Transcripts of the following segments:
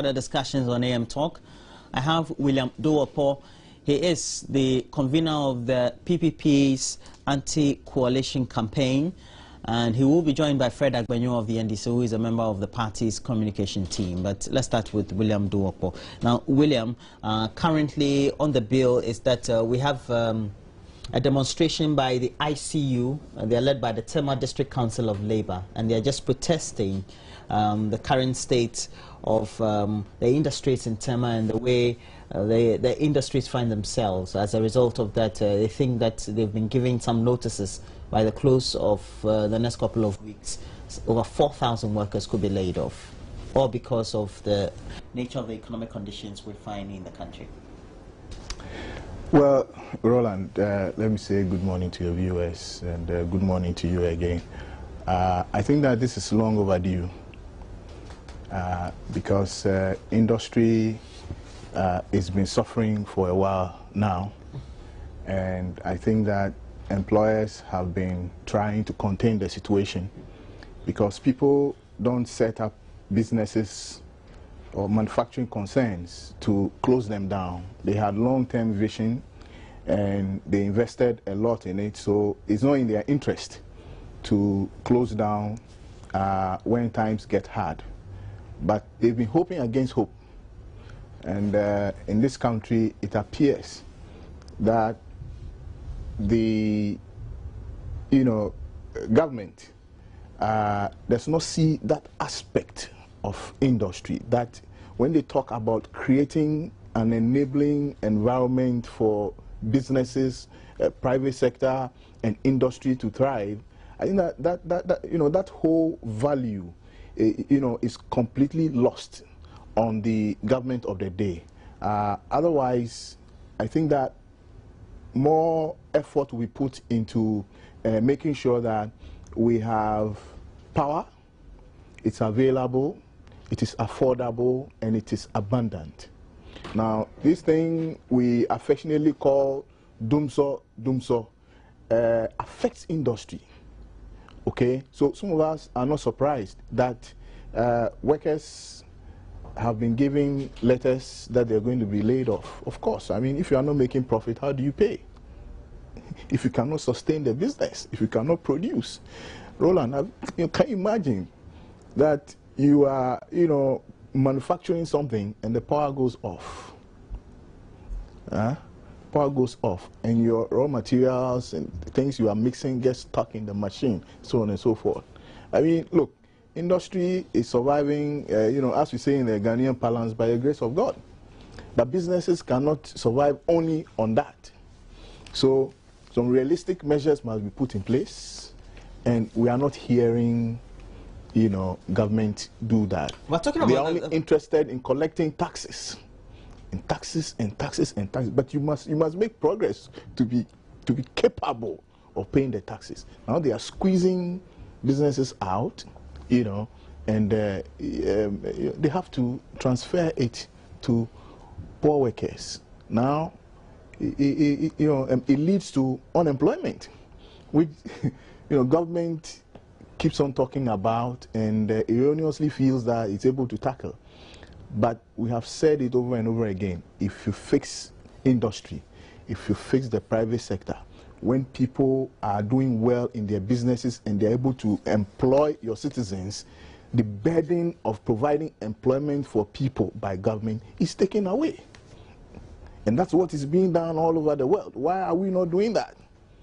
The discussions on AM Talk. I have William Duopo. He is the convener of the PPP's anti-coalition campaign, and he will be joined by Fred Agbenyo of the NDC, who is a member of the party's communication team. But let's start with William Duopo. Now, William, currently on the bill is that we have a demonstration by the ICU. They are led by the Tema District Council of Labour, and they are just protesting the current state of the industries in Tema and the way the industries find themselves. As a result of that, they think that they've been giving some notices by the close of the next couple of weeks. Over 4,000 workers could be laid off, all because of the nature of the economic conditions we find in the country. Well, Roland, let me say good morning to your viewers and good morning to you again. I think that this is long overdue. Because industry has been suffering for a while now, and I think that employers have been trying to contain the situation because people don't set up businesses or manufacturing concerns to close them down. They had long-term vision and they invested a lot in it, so it's not in their interest to close down when times get hard. But they've been hoping against hope. And in this country, it appears that the, government does not see that aspect of industry, that when they talk about creating an enabling environment for businesses, private sector, and industry to thrive, I think that whole value is completely lost on the government of the day. Otherwise, I think that more effort will be put into making sure that we have power, it's available, it is affordable, and it is abundant. Now, this thing we affectionately call Dumso affects industry. Okay, so some of us are not surprised that workers have been giving letters that they're going to be laid off. Of course, I mean, if you are not making profit, how do you pay? If you cannot sustain the business, if you cannot produce. Roland, can you imagine that you are, manufacturing something and the power goes off? Power goes off and your raw materials and things you are mixing get stuck in the machine, so on and so forth. I mean, look, industry is surviving, as we say in the Ghanaian parlance, by the grace of God. But businesses cannot survive only on that. So some realistic measures must be put in place, and we are not hearing, government do that. We're talking about they are only interested in collecting taxes. And taxes and taxes and taxes, but you must make progress to be capable of paying the taxes. Now they are squeezing businesses out, and they have to transfer it to poor workers. Now, it leads to unemployment, which government keeps on talking about and erroneously feels that it's able to tackle. But we have said it over and over again, if you fix industry, if you fix the private sector, when people are doing well in their businesses and they're able to employ your citizens, the burden of providing employment for people by government is taken away. And that's what is being done all over the world. Why are we not doing that?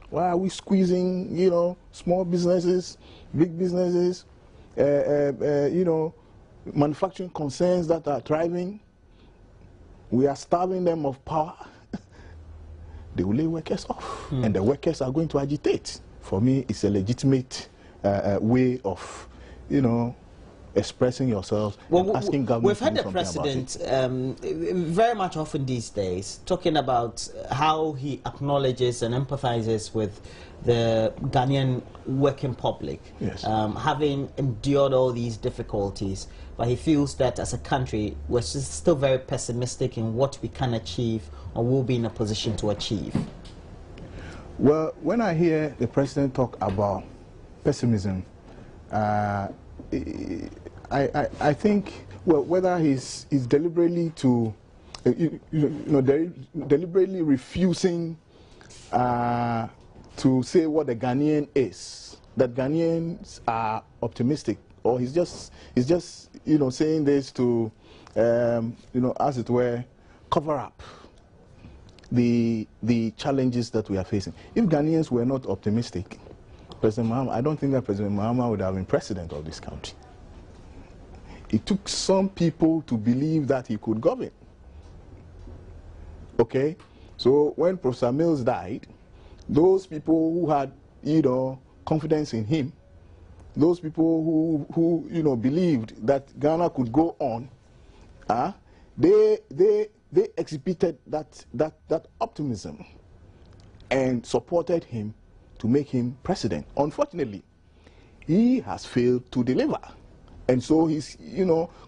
Why are we squeezing, small businesses, big businesses, manufacturing concerns that are thriving? We are starving them of power. They will lay workers off, and the workers are going to agitate. For me, it's a legitimate way of, expressing yourselves, and asking government. We've had the president very much often these days talking about how he acknowledges and empathizes with the Ghanaian working public, yes. Having endured all these difficulties, but he feels that as a country we're still very pessimistic in what we can achieve or will be in a position to achieve. Well, when I hear the president talk about pessimism, I think Well, whether he's deliberately deliberately refusing to say what the Ghanaian is, that Ghanaians are optimistic, or he's just saying this to as it were, cover up the challenges that we are facing. If Ghanaians were not optimistic, President Mahama, I don't think that President Mahama would have been president of this country. It took some people to believe that he could govern. Okay? So when Professor Mills died, those people who had, confidence in him, those people who believed that Ghana could go on, they exhibited that optimism and supported him to make him president. Unfortunately, he has failed to deliver. And so he's,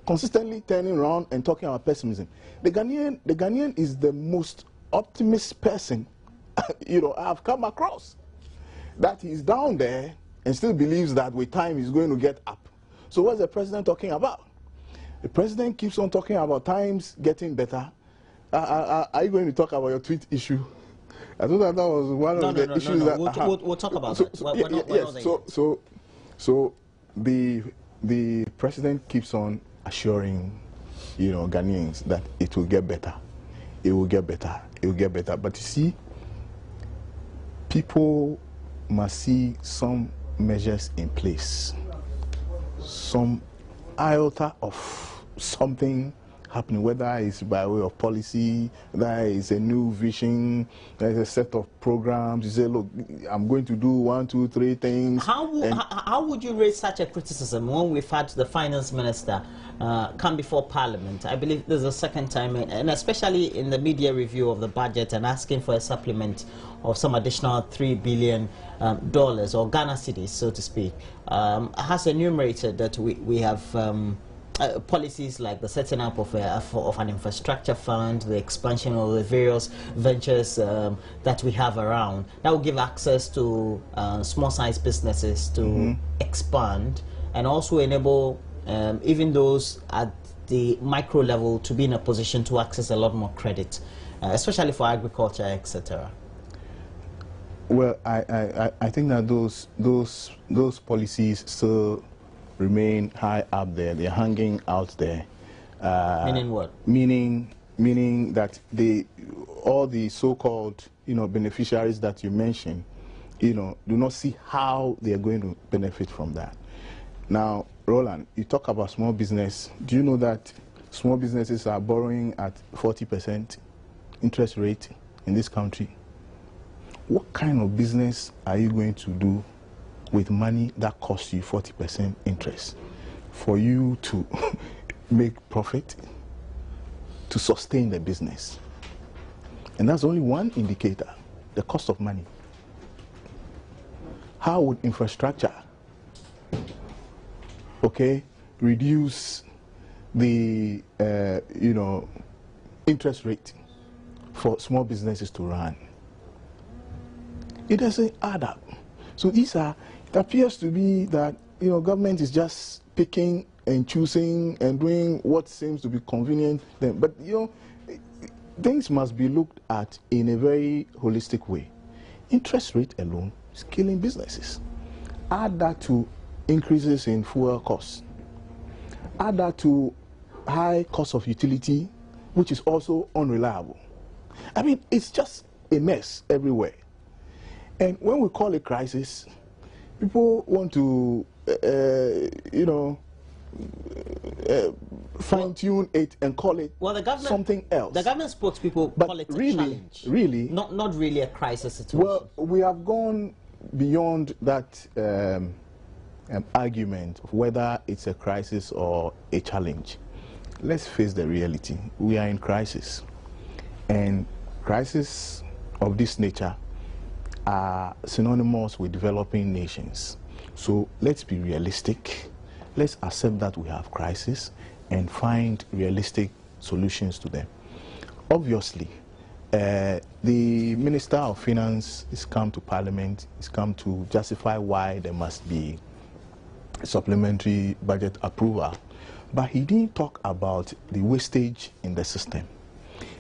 consistently turning around and talking about pessimism. The Ghanaian is the most optimist person, I've come across. That he's down there and still believes that with time he's going to get up. So what's the president talking about? The president keeps on talking about times getting better. Are you going to talk about your tweet issue? I thought that was one of the issues that... We'll talk about that. So the president keeps on assuring, Ghanaians that it will get better. It will get better. It will get better. But you see, people must see some measures in place, some iota of something happening, whether it's by way of policy, whether it's a new vision, there's a set of programs. You say, look, I'm going to do 1, 2, 3 things. How would you raise such a criticism when we've had the finance minister come before Parliament? I believe this is the second time, and especially in the media review of the budget, and asking for a supplement of some additional $3 billion or Ghana cedis, so to speak, has enumerated that we have policies like the setting up of an infrastructure fund, the expansion of the various ventures that we have around. That will give access to small-sized businesses to expand, and also enable even those at the micro level to be in a position to access a lot more credit, especially for agriculture, etc. Well, I think that those policies still remain high up there. They're hanging out there. Meaning what? Meaning that all the so-called beneficiaries that you mentioned, do not see how they are going to benefit from that. Now, Roland, you talk about small business. Do you know that small businesses are borrowing at 40% interest rate in this country? What kind of business are you going to do with money that costs you 40% interest for you to make profit, to sustain the business? And that's only one indicator, the cost of money. How would infrastructure, reduce the interest rate for small businesses to run? It doesn't add up. So it appears to be that government is just picking and choosing and doing what seems to be convenient then. But things must be looked at in a very holistic way. Interest rate alone is killing businesses. Add that to increases in fuel costs. Add that to high cost of utility, which is also unreliable. I mean, it's just a mess everywhere. And when we call it crisis, people want to, fine-tune it and call it something else. The government spokespeople call it a challenge. Really? Not really a crisis situation. Well, we have gone beyond that argument of whether it's a crisis or a challenge. Let's face the reality. We are in crisis. And crises of this nature are synonymous with developing nations. So let's be realistic. Let's accept that we have crisis and find realistic solutions to them. Obviously, the Minister of Finance has come to Parliament, has come to justify why there must be supplementary budget approval. But he didn't talk about the wastage in the system.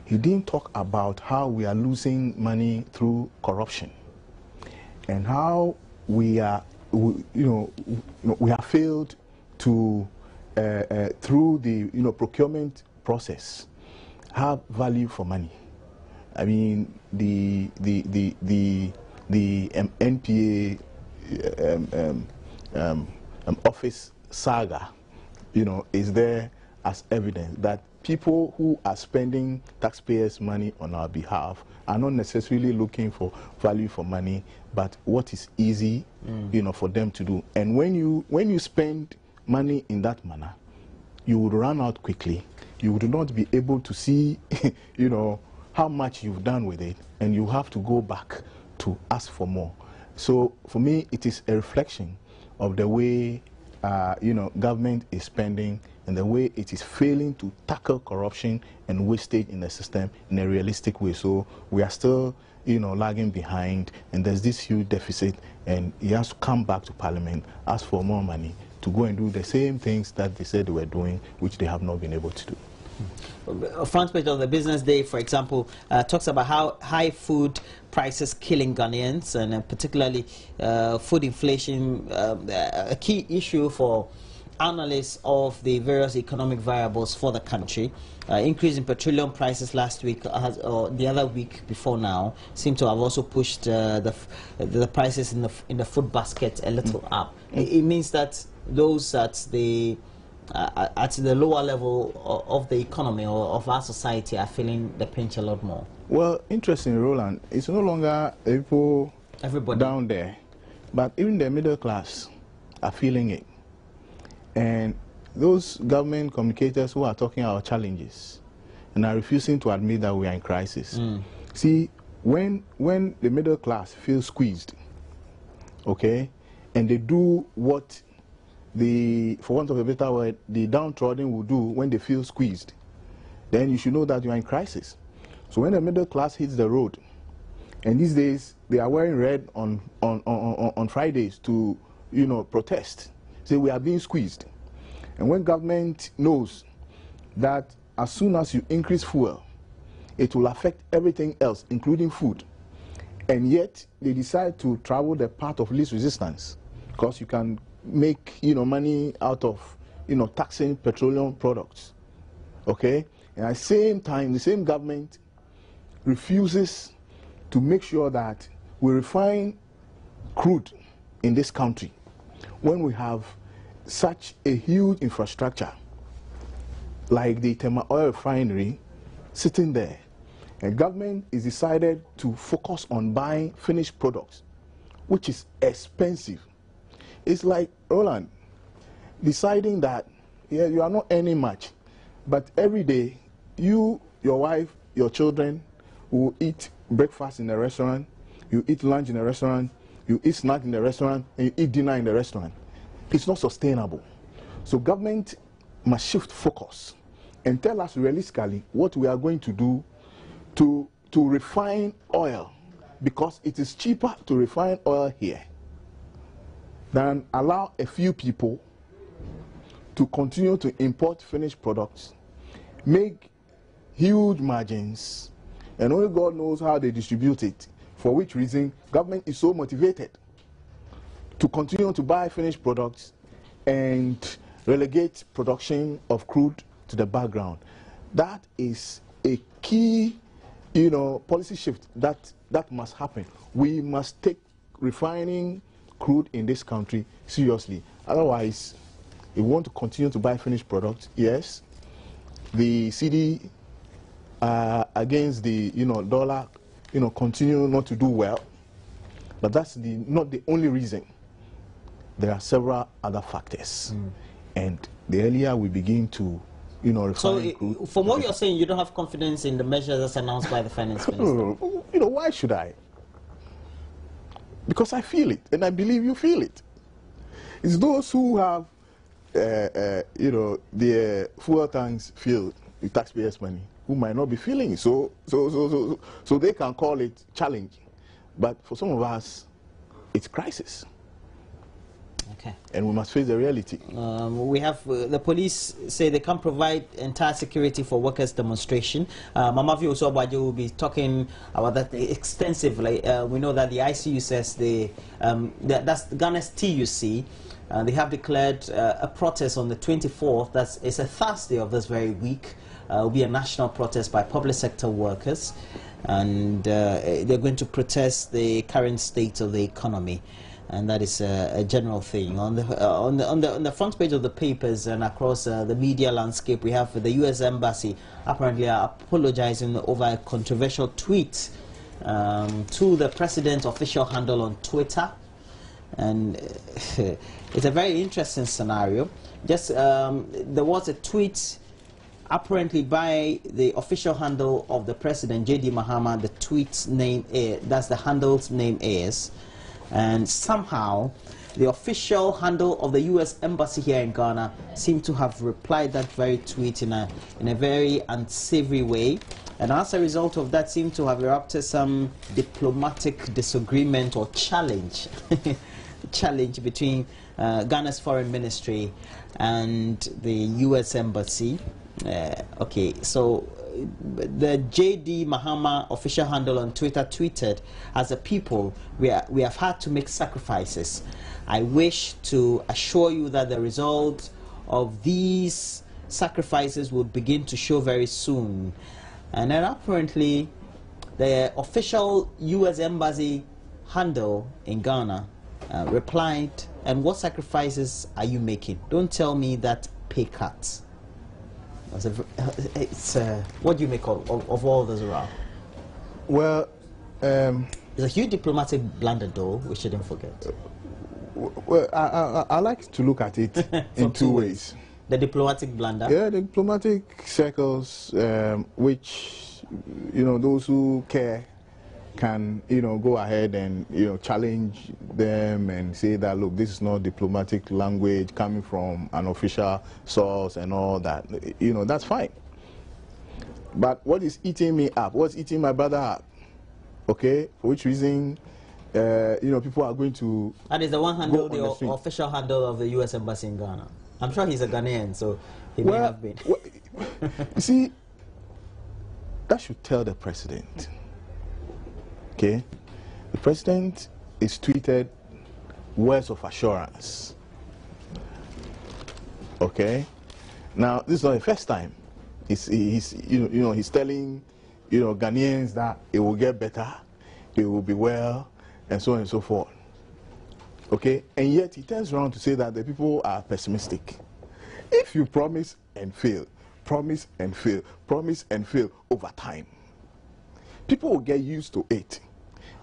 He didn't talk about how we are losing money through corruption and how we are, we have failed to, through the procurement process, have value for money. I mean, the NPA office saga, is there as evidence that people who are spending taxpayers' money on our behalf are not necessarily looking for value for money, but what is easy, for them to do. And when you spend money in that manner, you would run out quickly. You would not be able to see, how much you've done with it, and you have to go back to ask for more. So for me, it is a reflection of the way, government is spending and the way it is failing to tackle corruption and wastage in the system in a realistic way. So we are still, lagging behind, and there's this huge deficit, and he has to come back to Parliament, ask for more money to go and do the same things that they said they were doing, which they have not been able to do. Front page of the Business Day, for example, talks about how high food prices killing Ghanaians, and particularly food inflation, a key issue for analysts of the various economic variables for the country. Increase in petroleum prices last week, or the other week before now, seem to have also pushed the prices in the food basket a little up. It means that those at the lower level of the economy or of our society are feeling the pinch a lot more. Well, interesting, Roland. It's no longer everybody down there, but even the middle class are feeling it. And those government communicators who are talking about challenges and are refusing to admit that we are in crisis. See, when the middle class feels squeezed, okay, and they do what for want of a better word, the downtrodden will do when they feel squeezed, then you should know that you are in crisis. So when the middle class hits the road, and these days they are wearing red on Fridays to, protest, say we are being squeezed. And when government knows that as soon as you increase fuel, it will affect everything else, including food, and yet they decide to travel the path of least resistance, because you can make money out of taxing petroleum products, okay? And at the same time, the same government refuses to make sure that we refine crude in this country when we have such a huge infrastructure like the Tema Oil Refinery sitting there. And government is decided to focus on buying finished products, which is expensive. It's like, Roland, deciding that, yeah, you are not earning much, but every day, you, your wife, your children will eat breakfast in a restaurant, you eat lunch in a restaurant, you eat snack in the restaurant, and you eat dinner in the restaurant. It's not sustainable. So government must shift focus and tell us realistically what we are going to do to refine oil, because it is cheaper to refine oil here than allow a few people to continue to import finished products, make huge margins, and only God knows how they distribute it, for which reason government is so motivated to continue to buy finished products and relegate production of crude to the background. That is a key, policy shift that must happen. We must take refining crude in this country seriously. Otherwise, if we want to continue to buy finished products, yes, the cedi against the dollar, continue not to do well, but that's not the only reason. There are several other factors, and the earlier we begin to, refine crude. From what you're saying, you don't have confidence in the measures that's announced by the finance minister. Why should I? Because I feel it, and I believe you feel it. It's those who have, their fuel tanks filled with taxpayers' money who might not be feeling it. So they can call it challenge, but for some of us, it's crisis. Okay. And we must face the reality. We have the police say they can't provide entire security for workers' demonstration. Mama Vio Sobajo will be talking about that extensively. We know that the ICU says that's Ghana's TUC. They have declared a protest on the 24th. It's a Thursday of this very week. It will be a national protest by public sector workers, and they're going to protest the current state of the economy. And that is a general thing. On the front page of the papers and across the media landscape, we have the U.S. Embassy apparently apologizing over a controversial tweet to the president's official handle on Twitter. And it's a very interesting scenario. Just there was a tweet apparently by the official handle of the president, J.D. Mahama. The tweet's name is, that's the handle's name is. And somehow, the official handle of the U.S. Embassy here in Ghana seemed to have replied that very tweet in a very unsavory way. And as a result of that, seemed to have erupted some diplomatic disagreement or challenge, challenge between Ghana's foreign ministry and the U.S. Embassy. Okay, so the J.D. Mahama official handle on Twitter tweeted, "As a people, we have had to make sacrifices. I wish to assure you that the result of these sacrifices will begin to show very soon." And then apparently the official U.S. Embassy handle in Ghana replied, "And what sacrifices are you making? Don't tell me that pay cuts." What do you make of all this around? Well, it's a huge diplomatic blunder, though. We shouldn't forget. Well, I like to look at it in two ways. The diplomatic blunder. Yeah, the diplomatic circles, which those who care can go ahead and challenge them and say that, look, this is not diplomatic language coming from an official source and all that. That's fine. But what is eating me up? What's eating my brother up? Okay, for which reason people are going to... That is the one handle, the official handle of the U.S. Embassy in Ghana. I'm sure he's a Ghanaian, so he may have been. You see, that should tell the president. Okay, the president is tweeted words of assurance. Okay, now this is not the first time. He's telling Ghanaians that it will get better, it will be well, and so on and so forth. Okay, and yet he turns around to say that the people are pessimistic. If you promise and fail, promise and fail, promise and fail over time, people will get used to it.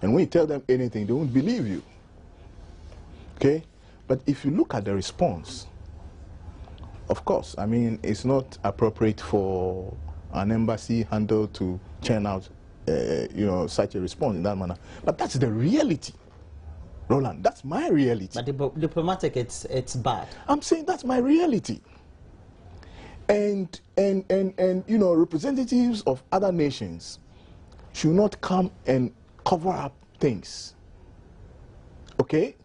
And when you tell them anything, they won't believe you. Okay? But if you look at the response, of course, I mean, it's not appropriate for an embassy handle to churn out, such a response in that manner. But that's the reality, Roland. That's my reality. But diplomatic, it's bad. I'm saying that's my reality. And representatives of other nations should not come and cover up things. Okay?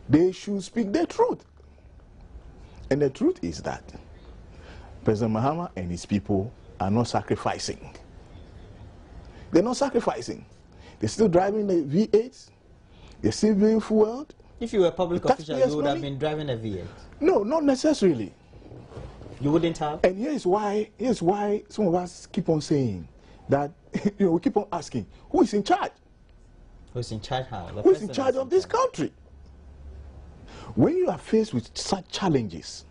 They should speak the truth. And the truth is that President Mahama and his people are not sacrificing. They're not sacrificing. They're still driving the V8s. They're still being fueled. If you were a public official, you would have been driving a V8. No, not necessarily. You wouldn't have? And here's why some of us keep on saying that, we keep on asking, who is in charge? Who is in charge how? Who is in charge of this country? When you are faced with such challenges,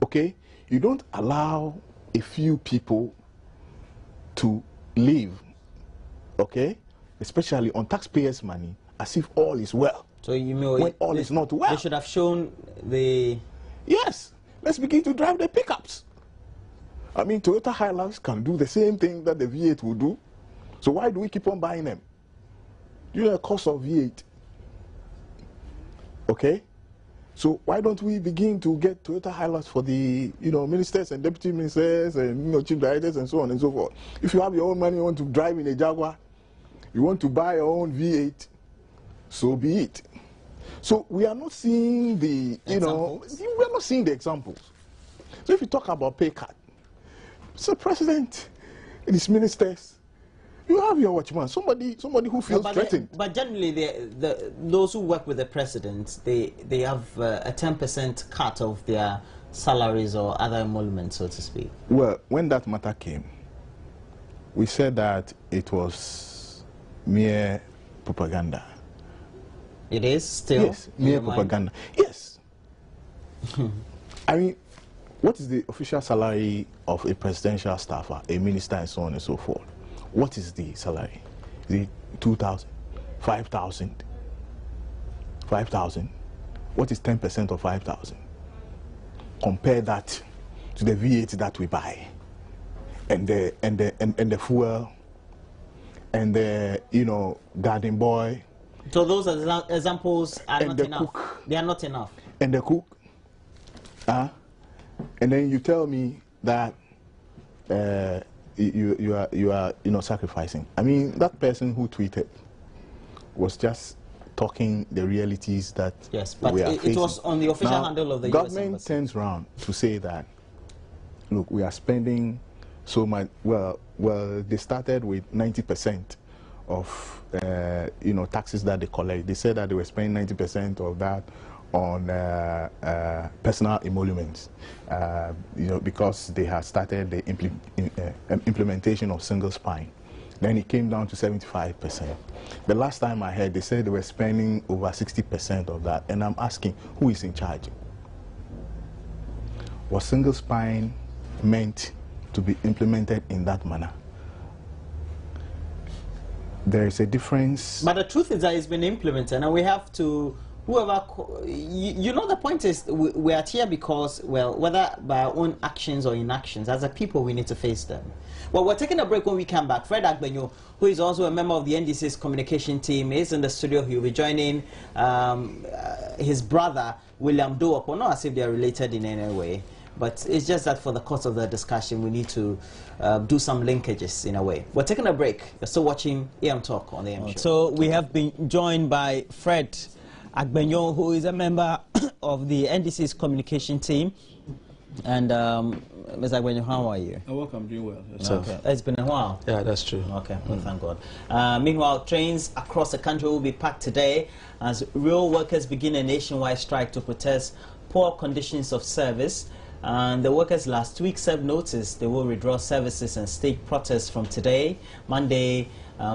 okay, you don't allow a few people to live, okay, especially on taxpayers' money, as if all is well. So you mean when all is not well? They should have shown the... Yes, let's begin to drive the pickups. I mean, Toyota Hilux can do the same thing that the V8 will do. So why do we keep on buying them? You know the cost of V8. Okay? So why don't we begin to get Toyota Hilux for the ministers and deputy ministers and chief directors and so on and so forth? If you have your own money, you want to drive in a Jaguar, you want to buy your own V8, so be it. So we are not seeing the, we are not seeing the examples. So if you talk about pay cut, Mr. President, his ministers, you have your watchman, somebody who feels threatened. But generally, those who work with the president, they have a 10% cut of their salaries or other emoluments, so to speak. Well, when that matter came, we said that it was mere propaganda. It is still? Yes, mere propaganda. Yes. I mean, what is the official salary of a presidential staffer, a minister, and so on and so forth? What is the salary? Is it 2,000? 5,000? 5,000? What is 10% of 5,000? Compare that to the V8 that we buy, and the fuel, and the garden boy. So those examples are not enough. Cook. They are not enough. And the cook, and then you tell me that you are sacrificing. I mean, that person who tweeted was just talking the realities that we are facing. It was on the official handle of the US government Embassy. Turns around to say that, look, we are spending so much. Well, they started with 90% of taxes that they collect. They said that they were spending 90% of that on personal emoluments, because they had started the implementation of single spine. Then it came down to 75%. The last time I heard, they said they were spending over 60% of that. And I'm asking, who is in charge? Was single spine meant to be implemented in that manner? There is a difference. But the truth is that it's been implemented, and we have to, whoever, the point is, we are here because, well, whether by our own actions or inactions, as a people, we need to face them. Well, we're taking a break. When we come back, Fred Agbenyo, who is also a member of the NDC's communication team, is in the studio. He'll be joining his brother, William Dowopo, not as if they are related in any way. But it's just that for the course of the discussion, we need to do some linkages in a way. We're taking a break. You're still watching AM Talk on the AM Show. So we have been joined by Fred Agbenyo, who is a member of the NDC's communication team. And Ms. Agbenyo, how are you? I welcome, doing well. Okay. It's been a while. Yeah, that's true. Okay, well, thank God. Meanwhile, trains across the country will be packed today as rail workers begin a nationwide strike to protest poor conditions of service. And the workers last week served notice they will withdraw services and stage protests from today, Monday,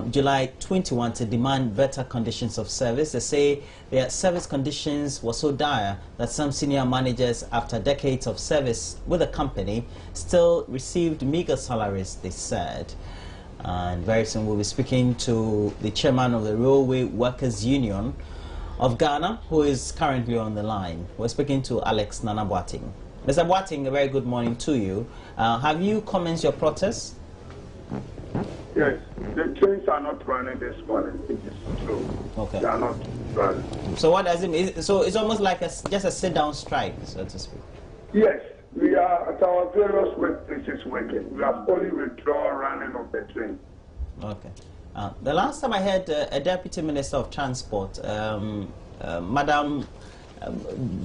July 21, to demand better conditions of service. They say their service conditions were so dire that some senior managers, after decades of service with the company, still received meager salaries, they said. And very soon we'll be speaking to the chairman of the Railway Workers Union of Ghana, who is currently on the line. We're speaking to Alex Nana Boateng. Mr. Boateng, a very good morning to you. Have you commenced your protest? Yes, the trains are not running this morning. It is true. Okay. They are not running. So what does it mean? So it's almost like just a sit-down strike, so to speak. Yes, we are at our various workplaces working. We have only withdrawn running of the train. Okay. The last time I heard a Deputy Minister of Transport, Madam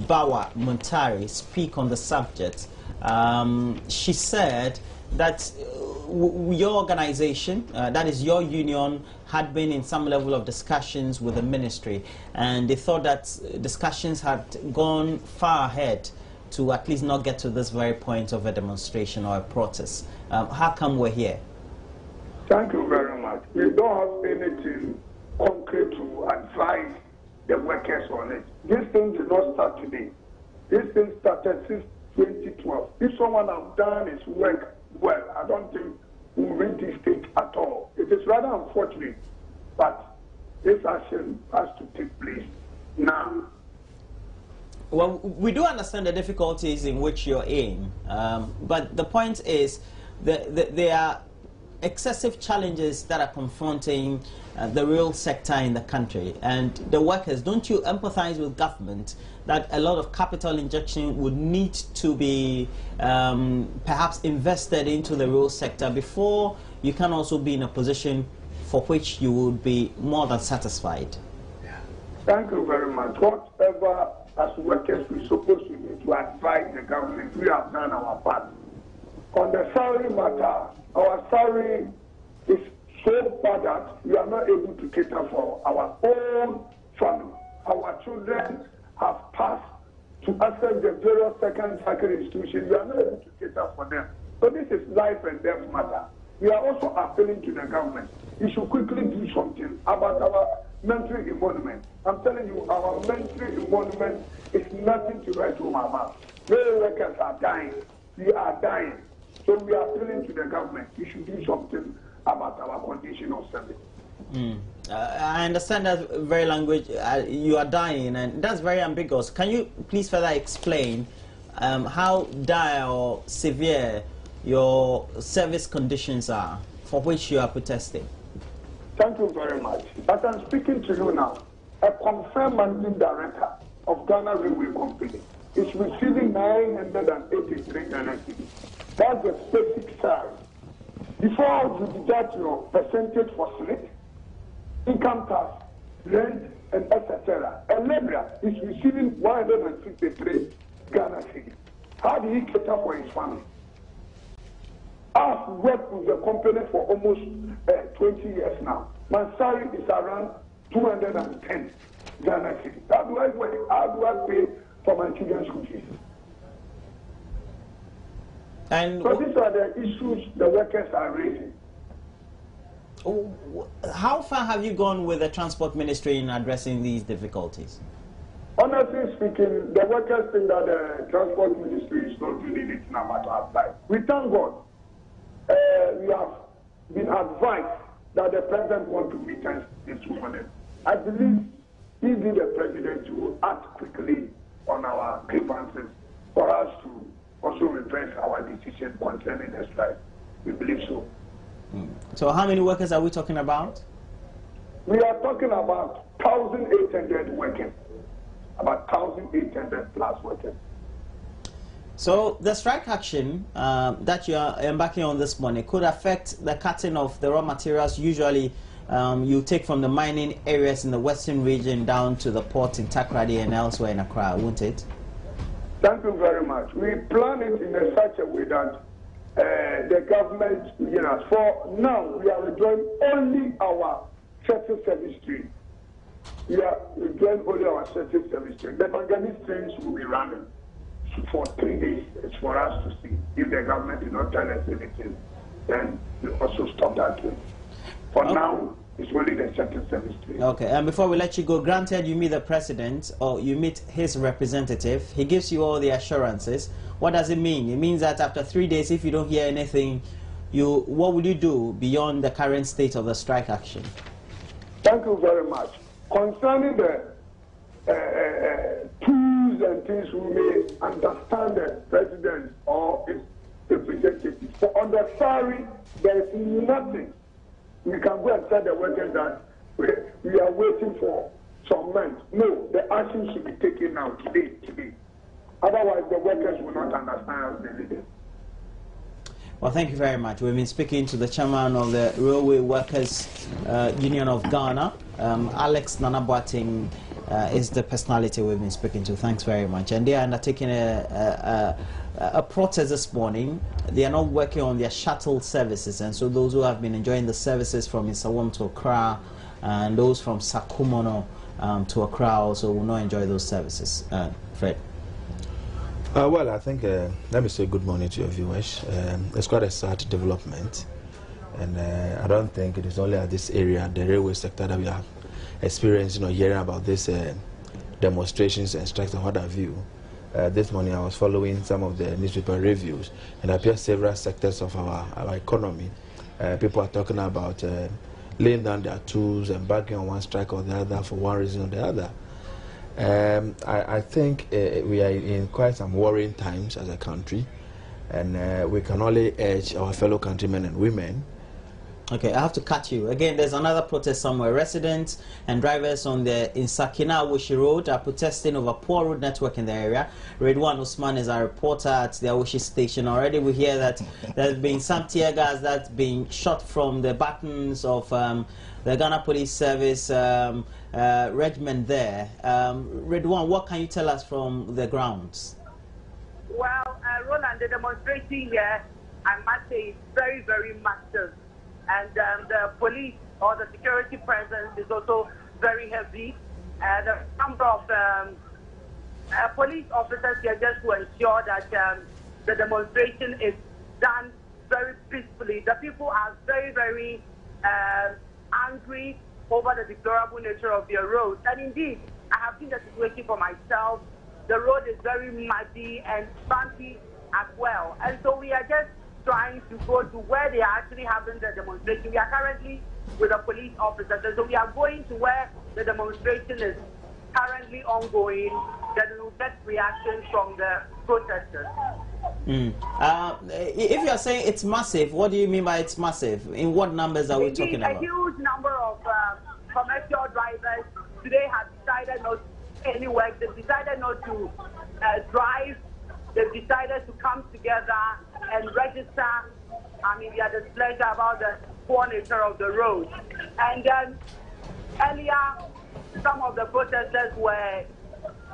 Bawa Muntari, speak on the subject, she said that your organization, that is your union, had been in some level of discussions with the ministry, and they thought that discussions had gone far ahead to at least not get to this very point of a demonstration or a protest. How come we're here? Thank you very much. We don't have anything concrete to advise the workers on it. This thing did not start today. This thing started since 2012. If someone has done his work well, I don't think we'll reach this stage at all. It is rather unfortunate, but this action has to take place now. Well, we do understand the difficulties in which you're in, but the point is that there are excessive challenges that are confronting the rail sector in the country, and the workers. Don't you empathize with government that a lot of capital injection would need to be perhaps invested into the rail sector before you can also be in a position for which you would be more than satisfied? Thank you very much. Whatever as workers we're supposed to do to advise the government, we have done our part. On the salary matter, our salary is so bad that we are not able to cater for our own family. Our children have passed to access the various second cycle institutions. We are not able to cater for them. So this is life and death matter. We are also appealing to the government. You should quickly do something about our military emolument. I'm telling you, our military emolument is nothing to write home about. Many workers are dying. We are dying. So we are appealing to the government. You should do something about our condition of service. I understand that very language. You are dying, and that's very ambiguous. Can you please further explain how dire or severe your service conditions are for which you are protesting? Thank you very much. As I'm speaking to you now, a confirmed managing director of Ghana Railway Company is receiving 983 Ghana cedis. That's the basic salary. Before you deduct your percentage for slip, income tax, rent, and etc., a labourer is receiving 153 Ghana cedis. How do he cater for his family? I've worked with the company for almost 20 years now. My salary is around 210 Ghana cedis. How do I work? How do I pay for my children's school fees? And so these are the issues the workers are raising. How far have you gone with the Transport Ministry in addressing these difficulties? Honestly speaking, the workers think that the Transport Ministry is not doing it no matter outside. We thank God. We have been advised that the president wants to meet us this morning. I believe he be the president to act quickly on our grievances for us to also reverse our decision concerning the strike. We believe so. So how many workers are we talking about? We are talking about 1,800 workers. About 1,800 plus workers. So the strike action that you are embarking on this morning could affect the cutting of the raw materials usually you take from the mining areas in the western region down to the port in Takoradi and elsewhere in Accra, won't it? Thank you very much. We plan it in such a way that the government, for now we are withdrawing only our shuttle service train. We are withdrawing only our shuttle service train. The manganese trains will be running for 3 days. It's for us to see. If the government did not tell us anything, then we also stop that train. For now, it's only the shuttle service train. Okay, and before we let you go, granted you meet the president or you meet his representative, he gives you all the assurances. What does it mean? It means that after 3 days, if you don't hear anything, what will you do beyond the current state of the strike action? Thank you very much. Concerning the tools and things, we may understand the president or his representative. So on the salary, there is nothing. We can go and tell the workers that we are waiting for some months. No, the action should be taken now, today. Otherwise, the workers will not understand as they did. Well, thank you very much. We've been speaking to the chairman of the Railway Workers Union of Ghana. Alex Nana Boateng is the personality we've been speaking to. Thanks very much. And they are undertaking a protest this morning. They are not working on their shuttle services, and so those who have been enjoying the services from Nsawam to Accra and those from Sakumono to Accra also will not enjoy those services. Fred. Well, I think, let me say good morning to your viewers. It's quite a sad development, and I don't think it is only at this area, the railway sector, that we are experiencing or hearing about these demonstrations and strikes and what have you. This morning I was following some of the newspaper reviews, and it appears several sectors of our economy. People are talking about laying down their tools and backing on one strike or the other for one reason or the other. I think we are in quite some worrying times as a country, and we can only urge our fellow countrymen and women Okay, I have to cut you. Again, there's another protest somewhere. Residents and drivers on the Insakina Awoshi Road are protesting over poor road network in the area. Redwan Usman is our reporter at the Awoshi station. Already we hear that there's been some tear gas that's been shot from the buttons of the Ghana Police Service regiment there. Redwan, what can you tell us from the grounds? Well, Roland, the demonstration here, I must say, is very, very massive. And the police or the security presence is also very heavy. The number of police officers here just to ensure that the demonstration is done very peacefully. The people are very, very angry over the deplorable nature of their roads. And indeed, I have seen the situation for myself. The road is very muddy and bumpy as well. And so we are just trying to go to where they are actually having the demonstration. We are currently with the police officers, and so we are going to where the demonstration is currently ongoing. That we will get reactions from the protesters. If you are saying it's massive, what do you mean by it's massive? In what numbers are we talking about? A huge number of commercial drivers today have decided not to any work. They've decided not to drive. They've decided to come together and register, their displeasure about the poor nature of the road. And then earlier, some of the protesters were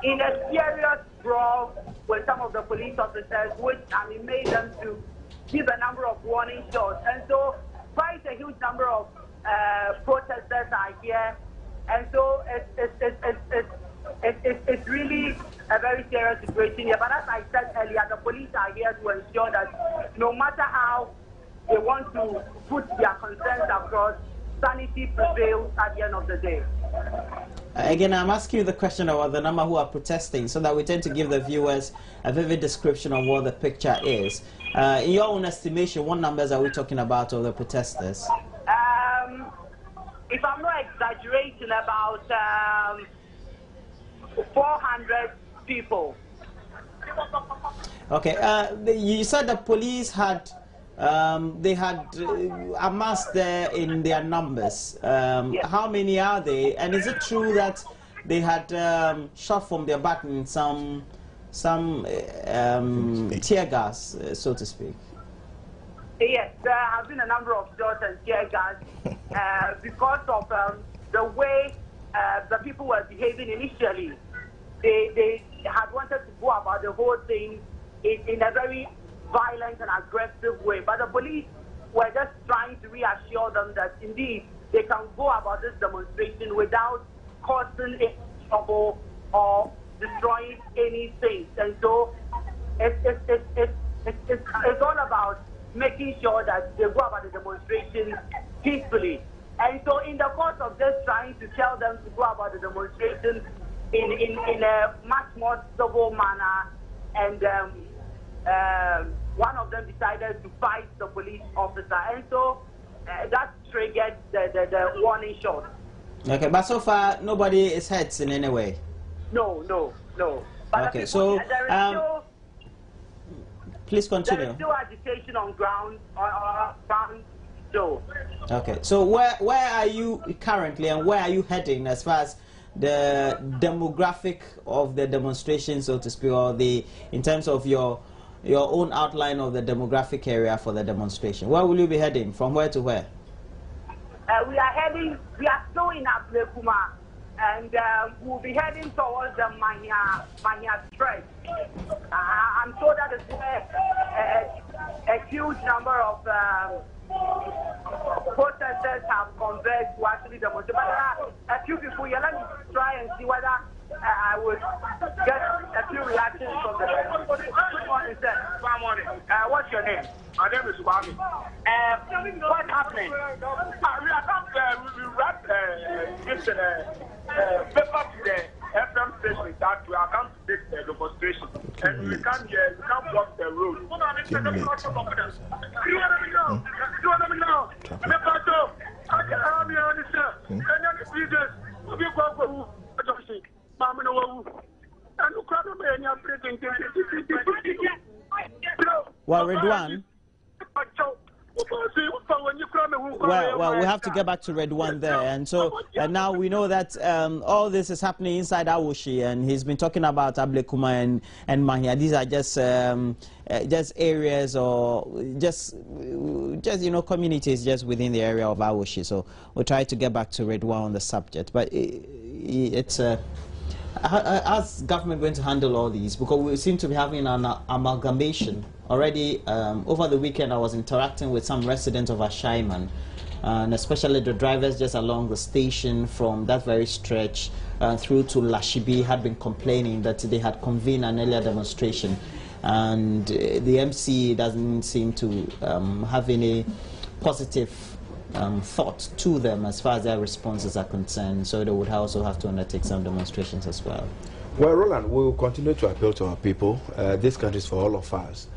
in a serious brawl with some of the police officers, which made them to give a number of warning shots. And so quite a huge number of protesters are here. And so it's really a very serious situation here. But as I said earlier, the police are here to ensure that no matter how they want to put their concerns across, sanity prevails at the end of the day. Again, I'm asking you the question about the number who are protesting, so that we tend to give the viewers a vivid description of what the picture is. In your own estimation, what numbers are we talking about of the protesters? If I'm not exaggerating, about 400 people. Okay, you said the police had amassed there in their numbers. Yes. How many are they? And is it true that they had shot from their baton some tear gas, so to speak? Yes, there have been a number of shots and tear gas because of the way the people were behaving initially. They had wanted to go about the whole thing in a very violent and aggressive way. But the police were just trying to reassure them that indeed they can go about this demonstration without causing any trouble or destroying anything. And so it's all about making sure that they go about the demonstration peacefully. And so in the course of just trying to tell them to go about the demonstration in a much more civil manner, and one of them decided to fight the police officer, and so that triggered the warning shot. Okay, but so far nobody is hurt in any way? No. But okay, so please continue. There is still agitation on ground, Okay, so where are you currently, and where are you heading as far as the demographic of the demonstration, so to speak, or in terms of your own outline of the demographic area for the demonstration? Where will you be heading? From where to where? We are still in Ablekuma, and we'll be heading towards the Manya stretch. I'm sure that is where a huge number of protesters have converged to actually demonstrate. But there are a few people here. Let me try and see whether I would get a few reactions from the Good morning, sir. Good morning. What's your name? My name is Swami. What's happening? We wrap this paper to the FM station that we are come to take the demonstration. And we come here, we can't walk the road. Well, Redwan, Well, we have to get back to Red One there, and so now we know that all this is happening inside Awoshie, and he's been talking about Ablekuma and Mahia. These are just areas or just communities just within the area of Awoshie. So we'll try to get back to Red One on the subject, but it's how's government going to handle all these? Because we seem to be having an amalgamation already. Over the weekend, I was interacting with some residents of Ashaiman, and especially the drivers just along the station from that very stretch through to Lashibi had been complaining that they had convened an earlier demonstration, and the MC doesn't seem to have any positive thought to them as far as their responses are concerned, so they would also have to undertake some demonstrations as well. Well, Roland, we will continue to appeal to our people. This country is for all of us.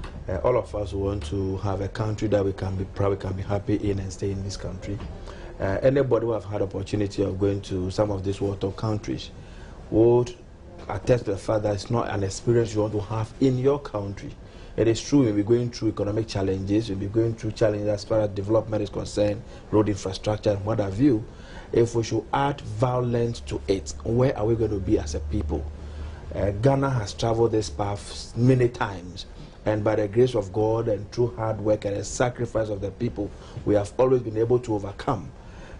All of us want to have a country that we can be proud, we can be happy in and stay in this country. Anybody who have had opportunity of going to some of these water countries would attest to the fact that it's not an experience you want to have in your country. It is true, we'll be going through economic challenges, we'll be going through challenges as far as development is concerned, road infrastructure and what have you. If we should add violence to it, where are we going to be as a people? Ghana has traveled this path many times, and by the grace of God and through hard work and the sacrifice of the people, we have always been able to overcome.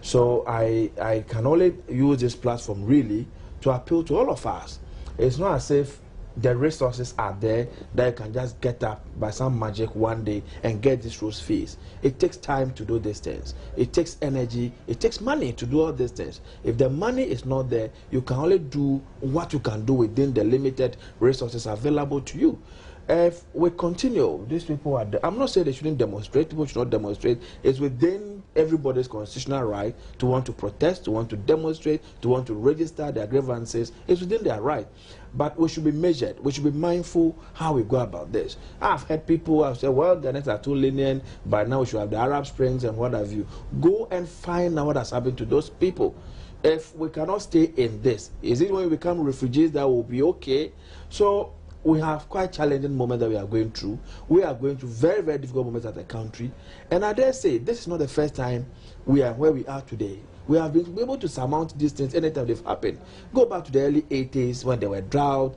So I can only use this platform really to appeal to all of us. It's not as if the resources are there that you can just get up by some magic one day and get these roads fixed. It takes time to do these things. It takes energy. It takes money to do all these things. If the money is not there, you can only do what you can do within the limited resources available to you. If we continue, these people are I'm not saying they shouldn't demonstrate. People should not demonstrate. It's within everybody's constitutional right to want to protest, to want to demonstrate, to want to register their grievances. It's within their right. But we should be measured. We should be mindful how we go about this. I've heard people have said, well, Ghanaians are too lenient. By now we should have the Arab Springs and what have you. Go and find out what has happened to those people. If we cannot stay in this, is it when we become refugees that will be okay? So we have quite challenging moments that we are going through. We are going through very, very difficult moments as a country. And I dare say, this is not the first time we are where we are today. We have been able to surmount these things anytime they've happened. Go back to the early 80s when there were drought,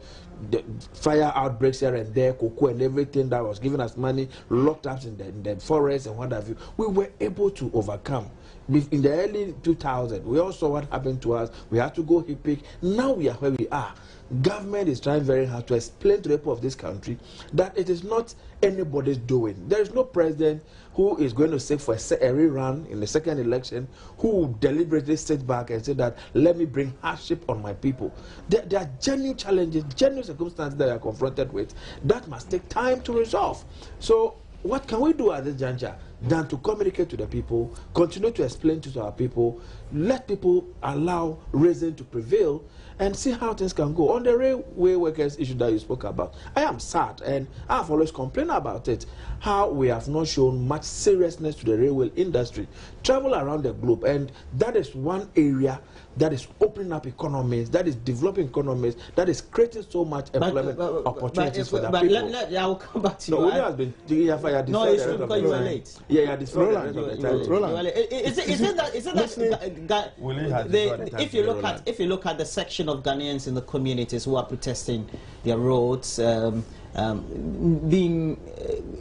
the fire outbreaks here and there, cocoa and everything that was giving us money, locked up in the forest and what have you. We were able to overcome. In the early 2000s, we all saw what happened to us. We had to go HIPIC. Now we are where we are. Government is trying very hard to explain to the people of this country that it is not anybody's doing. There is no president who is going to seek for a rerun in the second election who will deliberately sit back and say that, let me bring hardship on my people. There are genuine challenges, genuine circumstances that they are confronted with that must take time to resolve. So what can we do at this juncture than to communicate to the people, continue to explain to our people, let people allow reason to prevail, and see how things can go. On the railway workers issue that you spoke about, I am sad, and I've always complained about it, how we have not shown much seriousness to the railway industry. Travel around the globe, and that is one area that is opening up economies, that is developing economies, that is creating so much employment opportunities for the people. I will come back to you. No, we have been no, it's true because you were late. Yeah, this Roland. If you look at the section of Ghanaians in the communities who are protesting their roads being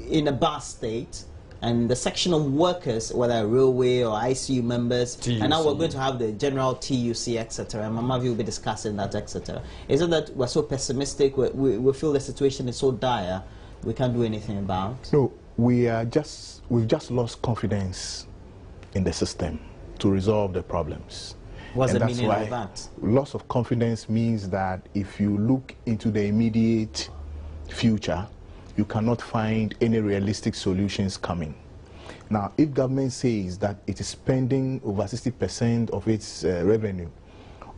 in a bad state, and the section of workers, whether railway or ICU members, TUC. And now we're going to have the general TUC, etc. And Mama will be discussing that, etc. Is it that we're so pessimistic, we feel the situation is so dire, we can't do anything about? No, we've just lost confidence in the system to resolve the problems. What's the meaning of that? Loss of confidence means that if you look into the immediate future, you cannot find any realistic solutions coming. Now, if government says that it is spending over 60% of its revenue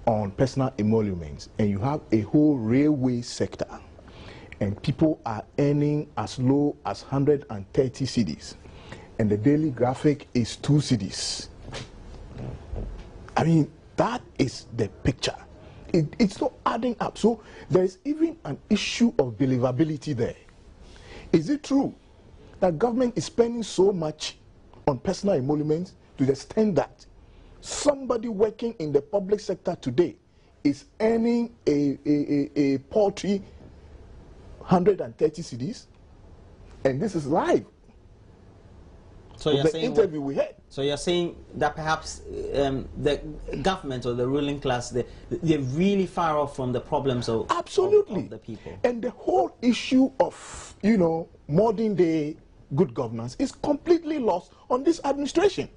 on personal emoluments, and you have a whole railway sector, and people are earning as low as 130 cedis, and the daily graphic is 2 cedis. I mean, that is the picture. It's not adding up. So there is even an issue of believability there. Is it true that government is spending so much on personal emoluments to the extent that somebody working in the public sector today is earning a paltry 130 cedis, and this is live. So you're the saying interview we had. So you're saying that perhaps the government or the ruling class, they're really far off from the problems of, Absolutely. of the people. And the whole issue of, you know, modern day good governance is completely lost on this administration.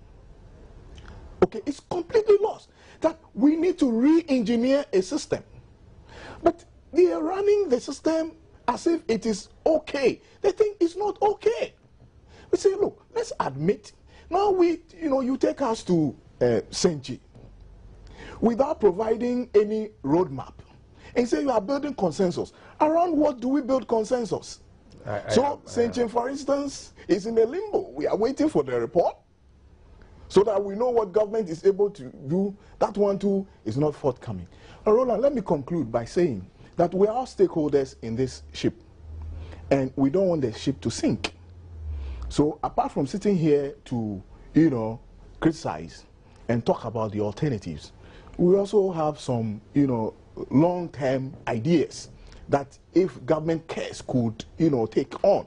Okay, it's completely lost. That we need to re-engineer a system. But they are running the system as if it is okay. They think it's not okay. We say, look, let's admit, now you take us to Senchi without providing any roadmap and say you are building consensus. Around what do we build consensus? Senchi, for instance, is in a limbo. We are waiting for the report so that we know what government is able to do. That one too is not forthcoming. Roland, let me conclude by saying that we are all stakeholders in this ship, and we don't want the ship to sink. So apart from sitting here to, criticize and talk about the alternatives, we also have some, long-term ideas that if government cares could, take on.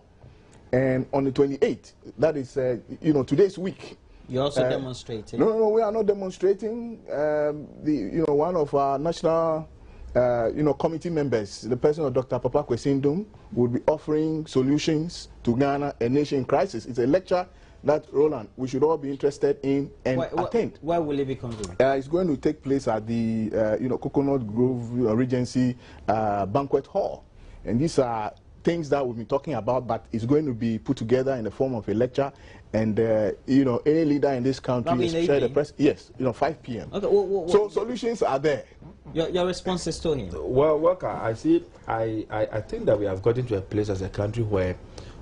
And on the 28th, that is, today's week. You're also demonstrating? No, we are not demonstrating. One of our national committee members, the person of Dr. Papa Kwesindum, will be offering solutions to Ghana, a nation in crisis. It's a lecture that, Roland, we should all be interested in and attend. Where will it be convened? It's going to take place at the, Coconut Grove Regency Banquet Hall. And these are things that we've been talking about, but it's going to be put together in the form of a lecture. And, any leader in this country is share the press. Yes, 5 p.m. Okay, so solutions are there. Your response is to him? Well, Walker, I think that we have gotten to a place as a country where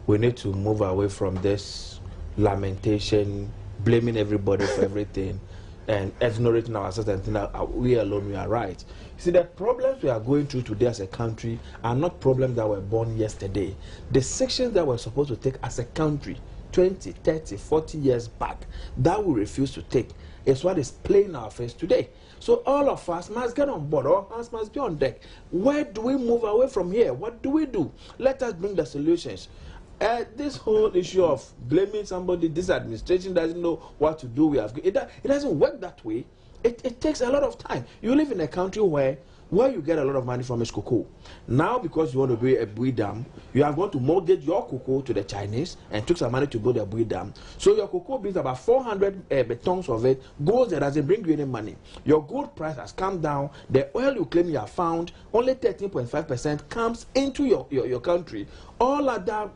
we need to move away from this lamentation, blaming everybody for everything, and exonerating ourselves and think that we alone, we are right. See, the problems we are going through today as a country are not problems that were born yesterday. The sections that we're supposed to take as a country 20, 30, 40 years back, that we refuse to take, is what is playing our face today. So all of us must get on board, all hands must be on deck. Where do we move away from here? What do we do? Let us bring the solutions. This whole issue of blaming somebody, this administration doesn't know what to do, it doesn't work that way. It takes a lot of time. You live in a country where you get a lot of money from is cocoa. Now, because you want to build a Bui Dam, you are going to mortgage your cocoa to the Chinese and took some money to build a Bui Dam. So your cocoa brings about 400 tons of it, goes there, doesn't bring you any money. Your gold price has come down. The oil you claim you have found, only 13.5% comes into your country. All other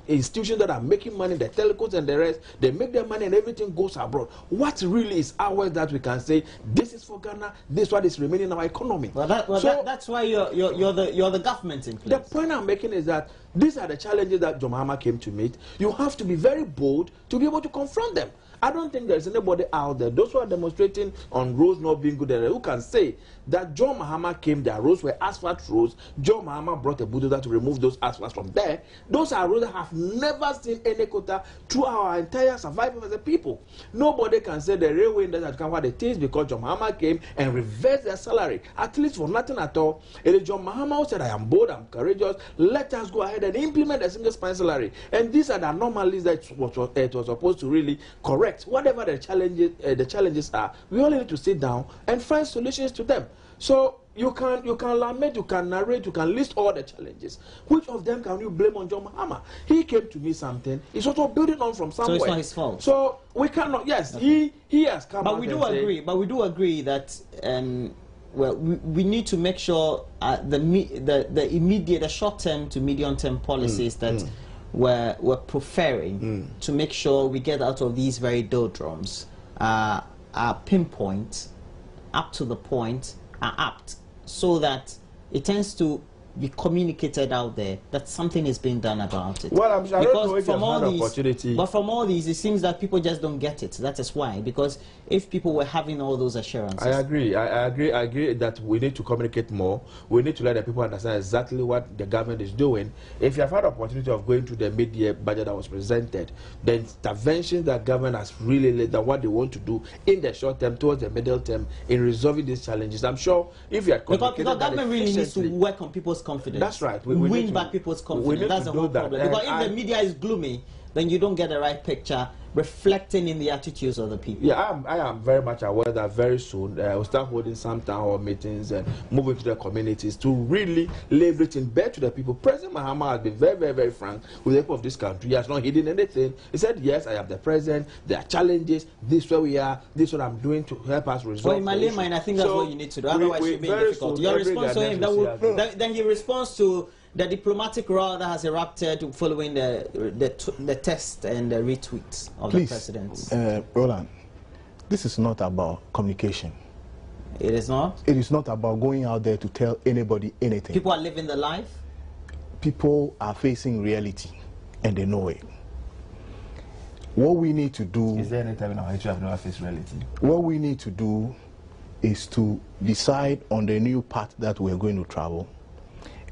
institutions that are making money, the telecoms and the rest, they make their money and everything goes abroad. What really is ours that we can say this is for Ghana, this is what is remaining in our economy? That's why you're the government in place. The point I'm making is that these are the challenges that John Mahama came to meet. You have to be very bold to be able to confront them. I don't think there's anybody out there, those who are demonstrating on roads not being good, who can say that John Mahama came, their roads were asphalt roads, John Mahama brought a bulldozer to remove those asphalts from there. Those are roads that have never seen any quota through our entire survival as a people. Nobody can say the railway industry has come what it is because John Mahama came and reversed their salary, at least for nothing at all. It is John Mahama who said, I am bold, I'm courageous, let us go ahead and implement a single spine salary. And these are the anomalies that it was supposed to really correct. Whatever the challenges are, we only need to sit down and find solutions to them. So you can lament, you can narrate, you can list all the challenges. Which of them can you blame on John Mahama? He came to me something. He's also building on from somewhere. So it's not his fault. So we cannot. Yes, okay. he has come. But we do agree. But we do agree that well, we need to make sure the immediate, the short-term to medium-term policies that we're preferring to make sure we get out of these very doldrums are pinpoint, up to the point, are apt, so that it tends to be communicated out there that something is being done about it. Well, I don't know if from all these, opportunity. but from all these, it seems that people just don't get it. That is why. Because if people were having all those assurances, I agree. I agree that we need to communicate more. We need to let the people understand exactly what the government is doing. If you have had the opportunity of going to the mid-year budget that was presented, the interventions that government has really led that what they want to do in the short term towards the middle term in resolving these challenges. I'm sure if you are because government really needs to work on people's confidence. That's right. We win back people's confidence. That's the whole problem. Because if the media is gloomy, then you don't get the right picture reflecting in the attitudes of the people. Yeah, I am very much aware that very soon we'll start holding some town hall meetings and moving to the communities to really leverage in back to the people. President Mahama has been very, very, very frank with the people of this country. He has not hidden anything. He said, yes, I am the president. There are challenges. This is where we are. This is what I'm doing to help us resolve. Well, in my lay mind, I think that's what you need to do. Otherwise, you'll be in difficulty. Your response to him, then he responds to the diplomatic row that has erupted following the test and the retweets of the president. Roland, this is not about communication. It is not? It is not about going out there to tell anybody anything. People are living the life? People are facing reality, and they know it. What we need to do... Is there any time in our history I've never faced reality? What we need to do is to decide on the new path that we're going to travel.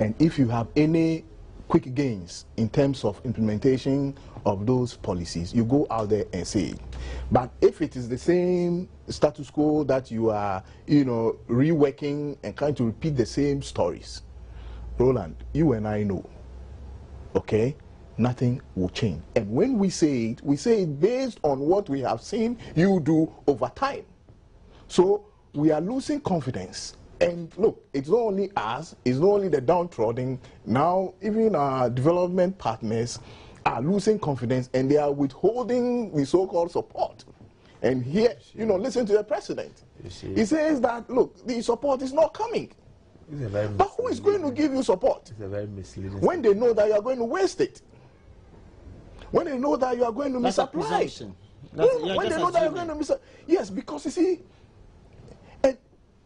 And if you have any quick gains in terms of implementation of those policies, you go out there and say it. But if it is the same status quo that you are, reworking and trying to repeat the same stories, Roland, you and I know, okay, nothing will change. And when we say it based on what we have seen you do over time. So we are losing confidence. And look, it's not only us, it's not only the downtrodden. Now, even our development partners are losing confidence and they are withholding the so-called support. And here, listen to the president. He says that, look, the support is not coming. But who is going to give you support? It's a very misleading when they know that you are going to waste it. When they know that you are going to misapply. When they know that you are going to misapply. Yes, because you see,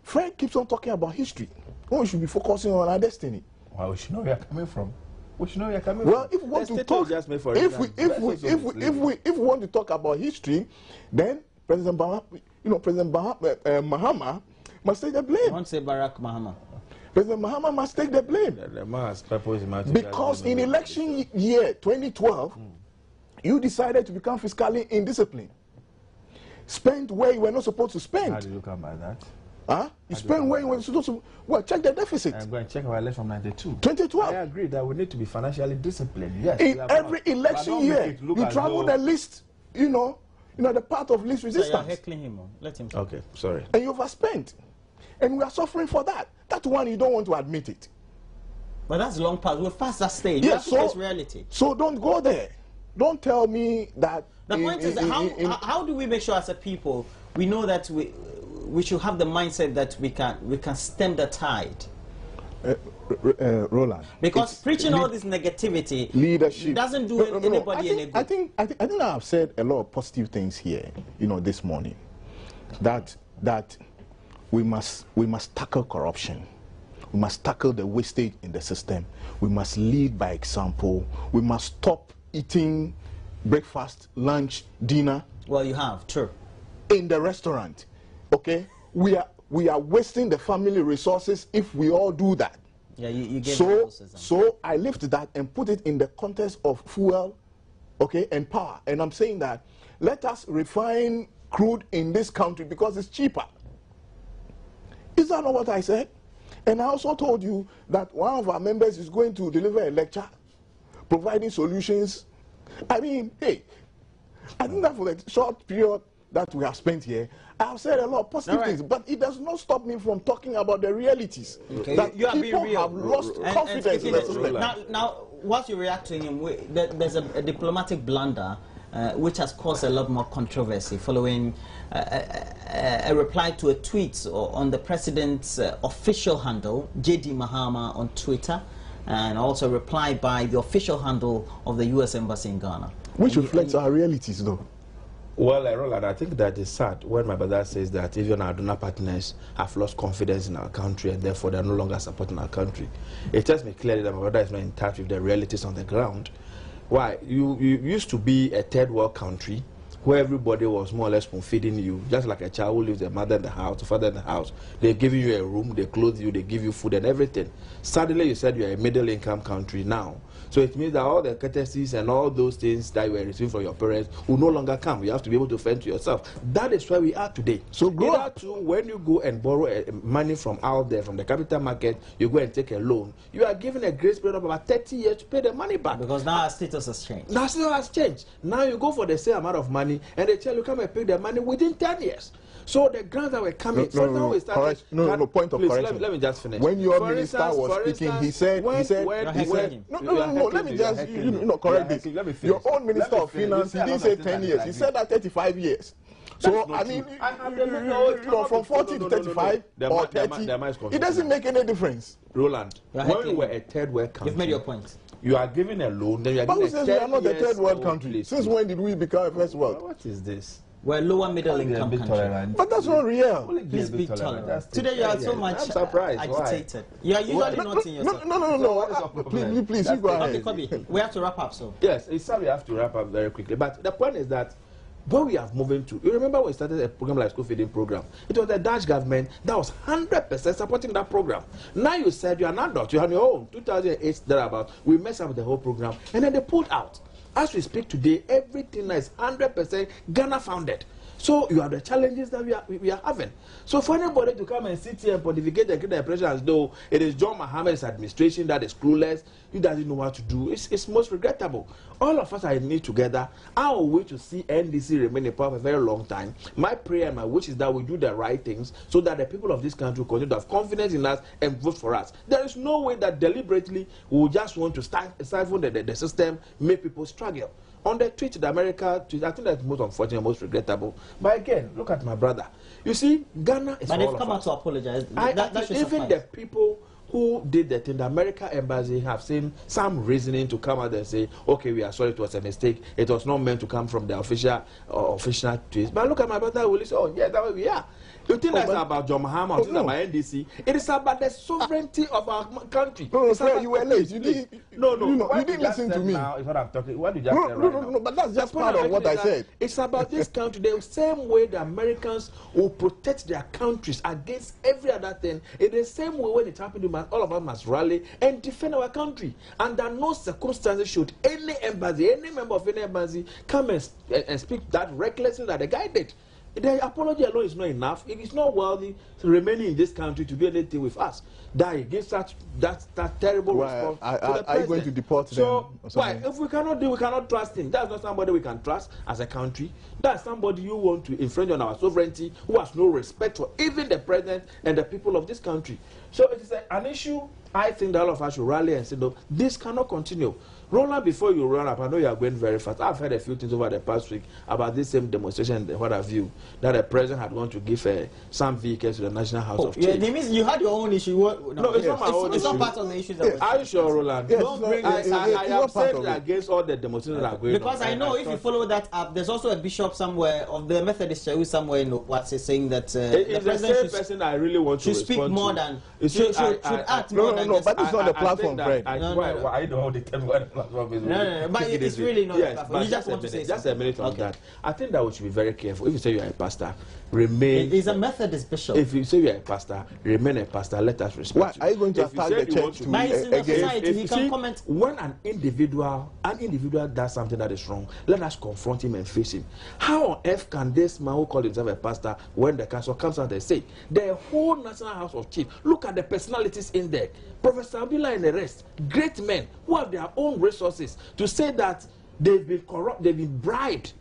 Fred keeps on talking about history. We should be focusing on our destiny. Well, we should know where we are coming from. We should know where we are coming from. Well, if we want to talk, if we want to talk about history, then President Mahama must take the blame. I won't say Barack Mahama. President Mahama must take the blame. Because in election year 2012, you decided to become fiscally indisciplined. Spend where you were not supposed to spend. How did you come by that? You spend where you were supposed to. Well, check the deficit. I'm going to check our election from 92. 2012. I agree that we need to be financially disciplined. Yes. In every election year, you travel the least, the path of least resistance. So you're heckling him. Let him talk. Okay, sorry. And you overspent. And we are suffering for that. That one, you don't want to admit it. But that's long past. We're past that stage. Yes, You have to face reality. So don't go there. Don't tell me that. The point is, how do we make sure as a people we know that we should have the mindset that we can stem the tide? Roland. Because preaching all this negativity leadership doesn't do anybody any good. I think I've said a lot of positive things here, this morning. That we must tackle corruption. We must tackle the wastage in the system. We must lead by example. We must stop eating breakfast, lunch, dinner. Well, you have, true. In the restaurant, okay? We are wasting the family resources if we all do that. Yeah, you gave so I lift that and put it in the context of fuel, okay, and power. And I'm saying that let us refine crude in this country because it's cheaper. Is that not what I said? And I also told you that one of our members is going to deliver a lecture providing solutions. I mean, hey, I think that for the short period that we have spent here, I have said a lot of positive things, but it does not stop me from talking about the realities. Okay. That you people have lost confidence in the system. Now, whilst you react to him, there's a diplomatic blunder which has caused a lot more controversy following a reply to a tweet on the president's official handle, J.D. Mahama, on Twitter, and also a reply by the official handle of the U.S. Embassy in Ghana. Which reflects our realities, though. Well, Roland, I think that is sad when my brother says that even our donor partners have lost confidence in our country and therefore they are no longer supporting our country. It tells me clearly that my brother is not in touch with the realities on the ground. Why? You used to be a third world country where everybody was more or less feeding you, just like a child who leaves their mother in the house, the father in the house. They're giving you a room, they clothe you, they give you food and everything. Suddenly you said you're a middle-income country now. So it means that all the courtesies and all those things that you were receiving from your parents will no longer come. You have to be able to fend to yourself. That is where we are today. So grow up. Too, when you go and borrow money from out there, from the capital market, you go and take a loan, you are given a grace period of about 30 years to pay the money back. Because now our status has changed. Now status has changed. Now you go for the same amount of money and they tell you come and pay the money within 10 years. So the grants that were coming, No, point of correction. Let me just finish. When your minister was speaking, he said, let me just, correct this. Your own minister of finance, he didn't say 10 years. He said that 35 years. So, I mean, from 40 to 35 or 30, it doesn't make any difference. Roland, when we were a third world country, you've made your point. You are given a loan, then you are given a 10 years. We are not a third world country. Since when did we become a first world? What is this? We're lower middle income country. But that's not real. Please be tolerant. Today you are so much agitated. You are usually not in yourself. No. Please, you go ahead. Okay, Kobe, we have to wrap up, so. Yes, it's sad we have to wrap up very quickly. But the point is that where we have moving to, you remember when we started a program like school feeding program, it was the Dutch government that was 100% supporting that program. Now you said you're an adult, you're on your own. 2008, thereabout, we messed up the whole program, and then they pulled out. As we speak today, everything is 100% Ghana founded. So you have the challenges that we are having. So for anybody to come and sit here and pontificate and get the impression as though it is John Mohammed's administration that is clueless, he doesn't know what to do, it's most regrettable. All of us are in it together. I will wait to see NDC remain in power for a very long time. My prayer and my wish is that we do the right things so that the people of this country continue to have confidence in us and vote for us. There is no way that deliberately we will just want to stifle the system, make people struggle. On the tweet, the America tweet, I think that's most unfortunate, most regrettable. But again, look at my brother. You see, Ghana is all of us. But they've come out to apologize. Even the people who did the thing, the American embassy have seen some reasoning to come out and say, okay, we are sorry, it was a mistake. It was not meant to come from the official tweets. But look at my brother, will say, oh, yeah, that's where we are. You think that's about John Mahama, or about NDC? It is about the sovereignty of our country. No, you were late. You didn't listen to me. Now is what I'm talking. What did you just say right now? No, but that's just part of what I said. It's about this country. The same way the Americans will protect their countries against every other thing. In the same way when it happened to us, all of us must rally and defend our country. Under no circumstances should any embassy, any member of any embassy, come and speak that recklessly that the guy did. The apology alone is not enough. It is not worthy remaining in this country to do anything with us. That against that terrible response. Are you going to deport them? So, why? If we cannot trust him. That's not somebody we can trust as a country. That's somebody you want to infringe on our sovereignty, who has no respect for even the president and the people of this country. So it is an issue I think that all of us should rally and say, no, this cannot continue. Roland, before you run up, I know you are going very fast. I've heard a few things over the past week about this same demonstration and what have you, that the president had gone to give some vehicles to the National House of Chiefs. Yeah, that means you had your own issue. No, it's not my own issue. It's not part of the issues that Are you sure, Roland? Yes, don't bring I am saying against all the demonstrations that are going on. Because I know if you follow that up, there's also a bishop somewhere of the Methodist Church somewhere in Okwase saying that the president should person I really want to speak more than should act more than but it's not the platform, Fred. I don't know the term what the platform is. No, but it's really not the platform. You just want to say just a minute on that. I think that we should be very careful. If you say you are a pastor, remain. He's a Methodist bishop. If you say you are a pastor, remain a pastor. Let us respect you. Are you going to attack the church again? He can comment. When an individual does something that is wrong, let us confront him and face him. How on earth can this man who calls himself a pastor, when the council comes out and say the whole National House of Chiefs, look at the personalities in there, Professor Abdullah and the rest, great men who have their own resources, to say that they've been corrupt, they've been bribed.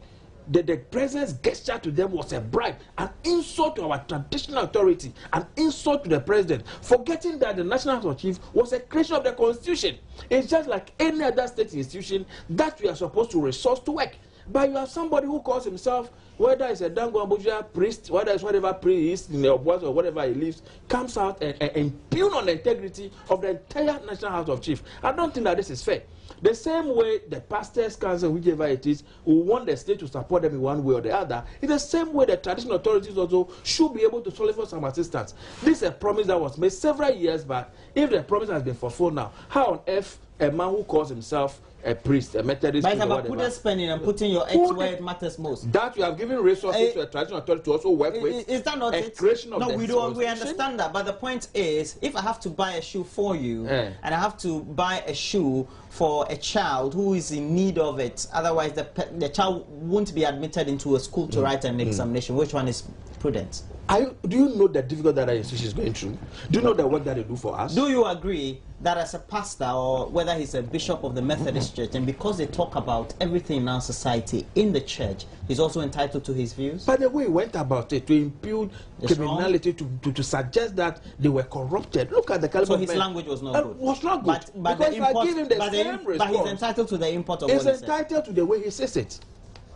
The president's gesture to them was a bribe, an insult to our traditional authority, an insult to the president, forgetting that the National House of Chiefs was a creation of the Constitution. It's just like any other state institution that we are supposed to resource to work. But you have somebody who calls himself whether it's a Dango Ambuja priest, whether it's whatever priest in the boys or whatever he lives, comes out and impugn on the integrity of the entire National House of Chiefs. I don't think that this is fair. The same way the pastors' council, whichever it is, who want the state to support them in one way or the other, in the same way the traditional authorities also should be able to solicit some assistance. This is a promise that was made several years back. If the promise has been fulfilled now, how on earth a man who calls himself a priest, a Methodist priest, but it's about putting spending and putting your eggs where it matters most. That you have given resources to a traditional authority to also work with. Is that not it? No, we don't. We understand that. But the point is, if I have to buy a shoe for you, and I have to buy a shoe for a child who is in need of it, otherwise the child won't be admitted into a school to write an examination. Which one is prudent? Do you know the difficulty that our institution is going through? Do you know the work that they do for us? Do you agree that as a pastor, or whether he's a bishop of the Methodist Church, and because they talk about everything in our society in the church, he's also entitled to his views? By the way, he went about it to impute criminality, to suggest that they were corrupted. Look at the caliber. So his language was not good. Was not good. But because I give him the same response. But he's entitled to the import of what he said. He's entitled to the way he says it.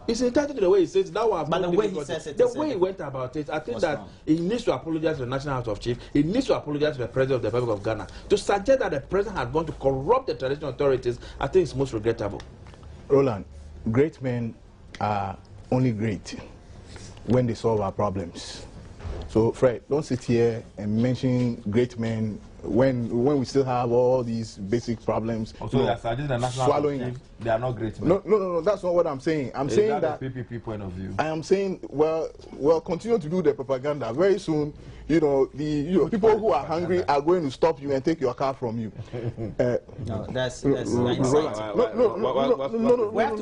He's entitled to the way he says it. Now but the way he says it, the way he went about it, I think that he needs to apologize to the National House of Chiefs. He needs to apologize to the President of the Republic of Ghana. To suggest that the President has gone to corrupt the traditional authorities, I think it's most regrettable. Roland, great men are only great when they solve our problems. So, Fred, don't sit here and mention great men when we still have all these basic problems. Also, no, the National swallowing. They are not great men. No, that's not what I'm saying. I'm saying that the PPP point of view. I am saying, well, continue to do the propaganda. Very soon, the people who are hungry are going to stop you and take your car from you. No, that's we have to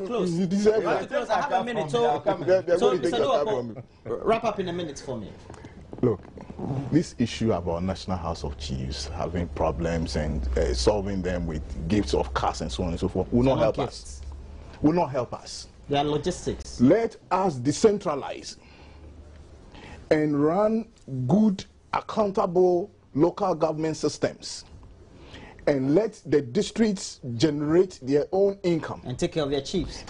close. We have to close. I have a minute, so wrap up in a minute for me. Look, this issue about National House of Chiefs having problems and solving them with gifts of cars and so on and so forth will not help us. Will not help us. They are logistics. Let us decentralize and run good, accountable local government systems, and let the districts generate their own income. And take care of their chiefs.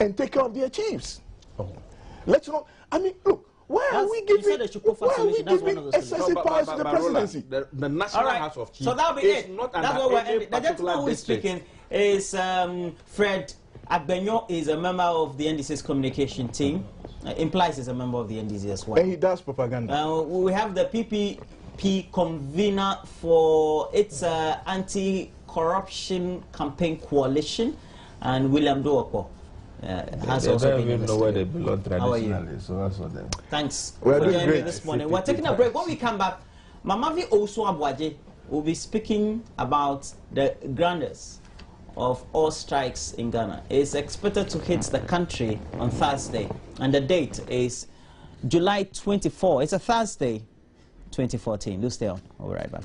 Let's not, I mean, look, why are we giving excessive powers to the presidency? The National House of Chiefs. So that'll be it. That's what we're ending. The gentleman who is speaking is Fred Agbenyo. Is a member of the NDC's communication team. Implies he's a member of the NDC as well. And he does propaganda. We have the PPP convener for its anti-corruption campaign coalition, and William Duopo. Has also been even know where they belong traditionally, so that's what they. Thanks for joining me this morning. We're taking a break. When we come back, Mamavi Osu Abuaje will be speaking about the grandest of all strikes in Ghana. It's expected to hit the country on Thursday, and the date is July 24. It's a Thursday, 2014. Do stay on. We'll be right back.